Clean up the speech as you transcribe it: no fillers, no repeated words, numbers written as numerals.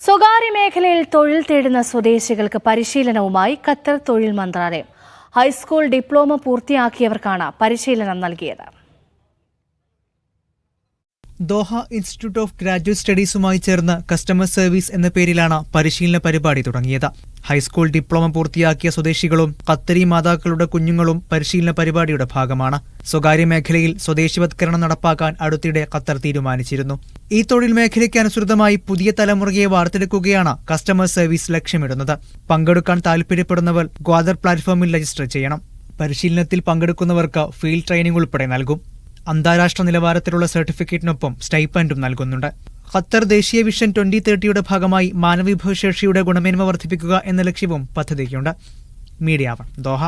സ്വകാര്യ മേഖലയിൽ തൊഴിൽ തേടുന്ന സ്വദേശികൾക്ക് പരിശീലനവുമായി ഖത്തർ തൊഴിൽ മന്ത്രാലയം. ഹൈസ്കൂൾ ഡിപ്ലോമ പൂർത്തിയാക്കിയവർക്കാണ് പരിശീലനം നൽകിയത്. ദോഹ ഇൻസ്റ്റിറ്റ്യൂട്ട് ഓഫ് ഗ്രാജുവേറ്റ് സ്റ്റഡീസുമായി ചേർന്ന് കസ്റ്റമർ സർവീസ് എന്ന പേരിലാണ് പരിശീലന പരിപാടി തുടങ്ങിയത്. ഹൈസ്കൂൾ ഡിപ്ലോമ പൂർത്തിയാക്കിയ സ്വദേശികളും ഖത്തരി മാതാക്കളുടെ കുഞ്ഞുങ്ങളും പരിശീലന പരിപാടിയുടെ ഭാഗമാണ്. സ്വകാര്യ മേഖലയിൽ സ്വദേശിവത്കരണം നടപ്പാക്കാൻ അടുത്തിടെ ഖത്തർ തീരുമാനിച്ചിരുന്നു. ഈ തൊഴിൽ മേഖലയ്ക്ക് അനുസൃതമായി പുതിയ തലമുറയെ വാർത്തെടുക്കുകയാണ് കസ്റ്റമർ സർവീസ് ലക്ഷ്യമിടുന്നത്. പങ്കെടുക്കാൻ താൽപര്യപ്പെടുന്നവർ ഗ്വാദർ പ്ലാറ്റ്ഫോമിൽ രജിസ്റ്റർ ചെയ്യണം. പരിശീലനത്തിൽ പങ്കെടുക്കുന്നവർക്ക് ഫീൽഡ് ട്രെയിനിംഗ് ഉൾപ്പെടെ നൽകും. അന്താരാഷ്ട്ര നിലവാരത്തിലുള്ള സർട്ടിഫിക്കറ്റിനൊപ്പം സ്റ്റൈപ്പൻഡും നൽകുന്നുണ്ട്. ഖത്തർ ദേശീയ വിഷൻ 2030യുടെ ഭാഗമായി മാനവവിഭവശേഷിയുടെ ഗുണമേന്മ വർദ്ധിപ്പിക്കുക എന്ന ലക്ഷ്യവും പദ്ധതിക്കുണ്ട്. Media 1 Doha.